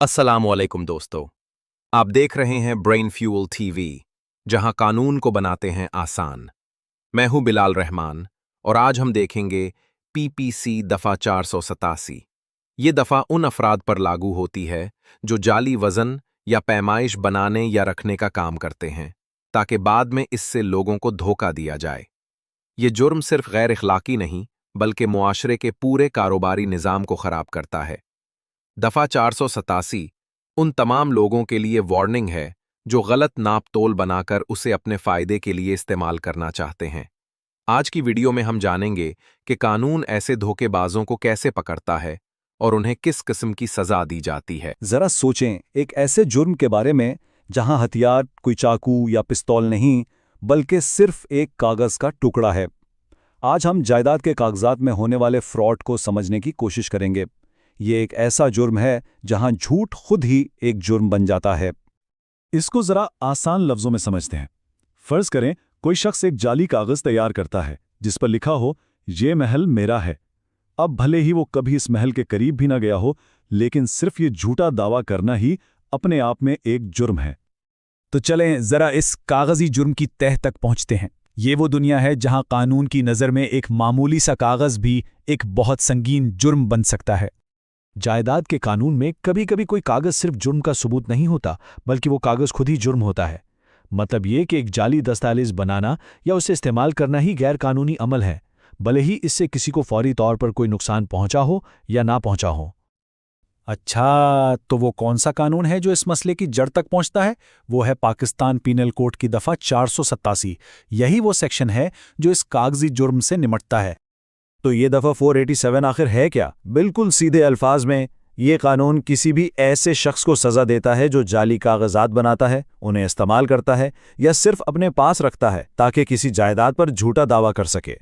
अस्सलामुअलैकुम दोस्तों। आप देख रहे हैं ब्रेन फ्यूल टीवी, जहां कानून को बनाते हैं आसान। मैं हूं बिलाल रहमान और आज हम देखेंगे पीपीसी दफ़ा 487। ये दफ़ा उन अफराद पर लागू होती है जो जाली वज़न या पैमाइश बनाने या रखने का काम करते हैं, ताकि बाद में इससे लोगों को धोखा दिया जाए। ये जुर्म सिर्फ गैर इखलाकी नहीं, बल्कि मुआशरे के पूरे कारोबारी निज़ाम को ख़राब करता है। दफ़ा 487 उन तमाम लोगों के लिए वार्निंग है जो गलत नाप तोल बनाकर उसे अपने फ़ायदे के लिए इस्तेमाल करना चाहते हैं। आज की वीडियो में हम जानेंगे कि कानून ऐसे धोखेबाजों को कैसे पकड़ता है और उन्हें किस किस्म की सज़ा दी जाती है। जरा सोचें एक ऐसे जुर्म के बारे में जहां हथियार कोई चाकू या पिस्तौल नहीं बल्कि सिर्फ एक कागज का टुकड़ा है। आज हम जायदाद के कागजात में होने वाले फ्रॉड को समझने की कोशिश करेंगे। ये एक ऐसा जुर्म है जहां झूठ खुद ही एक जुर्म बन जाता है। इसको जरा आसान लफ्जों में समझते हैं। फर्ज करें कोई शख्स एक जाली कागज तैयार करता है जिस पर लिखा हो ये महल मेरा है। अब भले ही वो कभी इस महल के करीब भी ना गया हो, लेकिन सिर्फ ये झूठा दावा करना ही अपने आप में एक जुर्म है। तो चलें जरा इस कागजी जुर्म की तह तक पहुंचते हैं। ये वो दुनिया है जहां कानून की नज़र में एक मामूली सा कागज भी एक बहुत संगीन जुर्म बन सकता है। जायदाद के कानून में कभी कभी कोई कागज सिर्फ जुर्म का सबूत नहीं होता, बल्कि वो कागज खुद ही जुर्म होता है। मतलब ये कि एक जाली दस्तावेज बनाना या उसे इस्तेमाल करना ही गैर कानूनी अमल है, भले ही इससे किसी को फौरी तौर पर कोई नुकसान पहुंचा हो या ना पहुंचा हो। अच्छा, तो वो कौन सा कानून है जो इस मसले की जड़ तक पहुंचता है? वो है पाकिस्तान पीनल कोड की दफ़ा 487। यही वो सेक्शन है जो इस कागजी जुर्म से निमटता है। तो ये दफ़ा 487 आखिर है क्या? बिल्कुल सीधे अल्फाज में ये कानून किसी भी ऐसे शख्स को सज़ा देता है जो जाली कागजात बनाता है, उन्हें इस्तेमाल करता है या सिर्फ अपने पास रखता है ताकि किसी जायदाद पर झूठा दावा कर सके।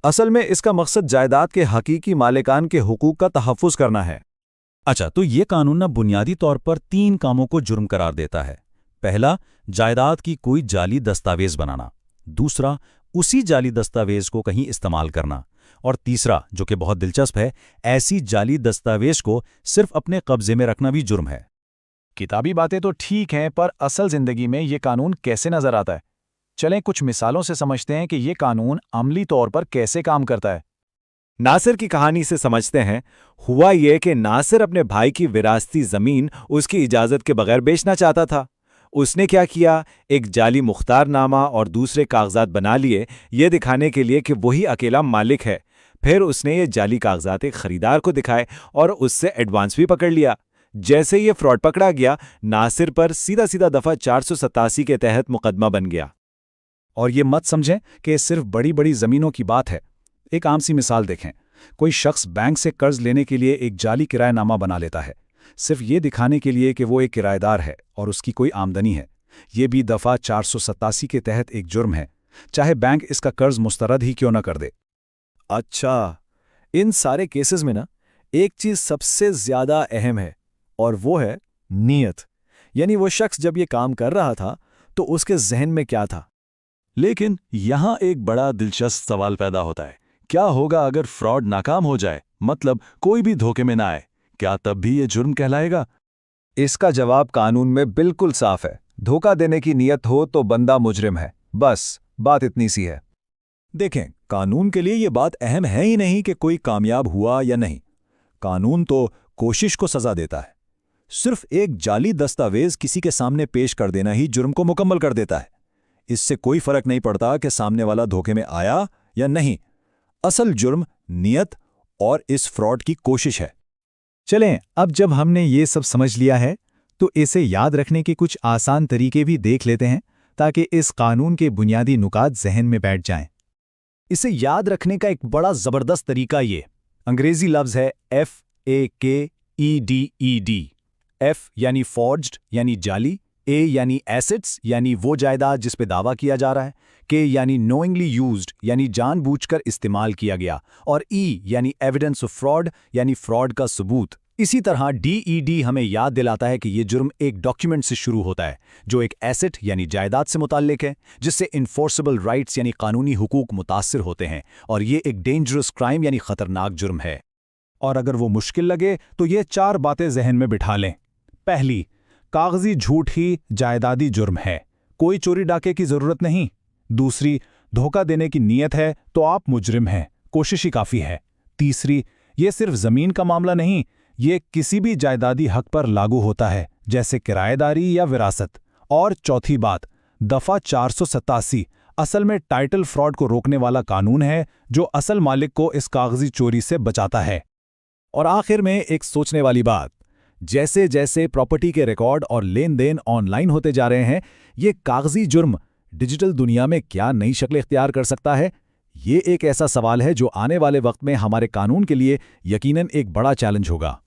असल में इसका मकसद जायदाद के हकीकी मालिकान के हुकूक का तहफ़्फ़ुज़ करना है। अच्छा, तो ये कानून बुनियादी तौर पर 3 कामों को जुर्म करार देता है। पहला, जायदाद की कोई जाली दस्तावेज बनाना। दूसरा, उसी जाली दस्तावेज को कहीं इस्तेमाल करना। और तीसरा, जो कि बहुत दिलचस्प है, ऐसी जाली दस्तावेज को सिर्फ अपने कब्जे में रखना भी जुर्म है। किताबी बातें तो ठीक हैं, पर असल जिंदगी में ये कानून कैसे नजर आता है? चलें कुछ मिसालों से समझते हैं कि ये कानून अमली तौर पर कैसे काम करता है। नासिर की कहानी से समझते हैं। हुआ ये कि नासिर अपने भाई की विरासती ज़मीन उसकी इजाज़त के बगैर बेचना चाहता था। उसने क्या किया, एक जाली मुख्तारनामा और दूसरे कागजात बना लिए, ये दिखाने के लिए कि वही अकेला मालिक है। फिर उसने ये जाली कागजात एक खरीदार को दिखाए और उससे एडवांस भी पकड़ लिया। जैसे ये फ्रॉड पकड़ा गया, नासिर पर सीधा सीधा दफ़ा 487 के तहत मुकदमा बन गया। और ये मत समझें कि सिर्फ बड़ी बड़ी ज़मीनों की बात है। एक आम सी मिसाल देखें। कोई शख्स बैंक से कर्ज लेने के लिए एक जाली किरायानामा बना लेता है, सिर्फ ये दिखाने के लिए कि वो एक किराएदार है और उसकी कोई आमदनी है। ये भी दफ़ा 487 के तहत एक जुर्म है, चाहे बैंक इसका कर्ज मुस्तरद ही क्यों न कर दे। अच्छा, इन सारे केसेस में ना एक चीज़ सबसे ज़्यादा अहम है और वो है नीयत। यानी वो शख्स जब ये काम कर रहा था तो उसके जहन में क्या था। लेकिन यहाँ एक बड़ा दिलचस्प सवाल पैदा होता है। क्या होगा अगर फ्रॉड नाकाम हो जाए, मतलब कोई भी धोखे में ना आए? क्या तब भी ये जुर्म कहलाएगा? इसका जवाब कानून में बिल्कुल साफ है। धोखा देने की नीयत हो तो बंदा मुजरिम है, बस बात इतनी सी है। देखें, कानून के लिए ये बात अहम है ही नहीं कि कोई कामयाब हुआ या नहीं। कानून तो कोशिश को सजा देता है। सिर्फ एक जाली दस्तावेज किसी के सामने पेश कर देना ही जुर्म को मुकम्मल कर देता है। इससे कोई फर्क नहीं पड़ता कि सामने वाला धोखे में आया या नहीं। असल जुर्म नियत और इस फ्रॉड की कोशिश है। चलें, अब जब हमने ये सब समझ लिया है तो इसे याद रखने के कुछ आसान तरीके भी देख लेते हैं, ताकि इस कानून के बुनियादी नुकात जहन में बैठ जाएं। इसे याद रखने का एक बड़ा ज़बरदस्त तरीका ये अंग्रेजी लफ्ज़ है FAKEDED। F यानी फॉर्ज्ड यानी जाली, A यानी एसेट्स यानी वो जायदाद जिस पे दावा किया जा रहा है, K यानी नोइंगली यूज्ड यानी जानबूझकर इस्तेमाल किया गया, और E यानी एविडेंस ऑफ फ्रॉड यानी फ्रॉड का सबूत। इसी तरह DED हमें याद दिलाता है कि ये जुर्म एक डॉक्यूमेंट से शुरू होता है जो एक एसेट यानी जायदाद से मुताल्लिक है, जिससे इन्फोर्सेबल राइट्स यानी कानूनी हुकूक मुतासिर होते हैं, और ये एक डेंजरस क्राइम यानी खतरनाक जुर्म है। और अगर वो मुश्किल लगे तो ये 4 बातें जहन में बिठा लें। पहली, कागजी झूठ ही जायदादी जुर्म है, कोई चोरी डाके की जरूरत नहीं। दूसरी, धोखा देने की नीयत है तो आप मुजरिम हैं, कोशिश ही काफी है। तीसरी, ये सिर्फ जमीन का मामला नहीं, ये किसी भी जायदादी हक पर लागू होता है, जैसे किराएदारी या विरासत। और चौथी बात, दफा 487 असल में टाइटल फ्रॉड को रोकने वाला कानून है, जो असल मालिक को इस कागजी चोरी से बचाता है। और आखिर में एक सोचने वाली बात, जैसे जैसे प्रॉपर्टी के रिकॉर्ड और लेन देन ऑनलाइन होते जा रहे हैं, ये कागजी जुर्म डिजिटल दुनिया में क्या नई शक्ल इख्तियार कर सकता है? ये एक ऐसा सवाल है जो आने वाले वक्त में हमारे कानून के लिए यकीनन एक बड़ा चैलेंज होगा।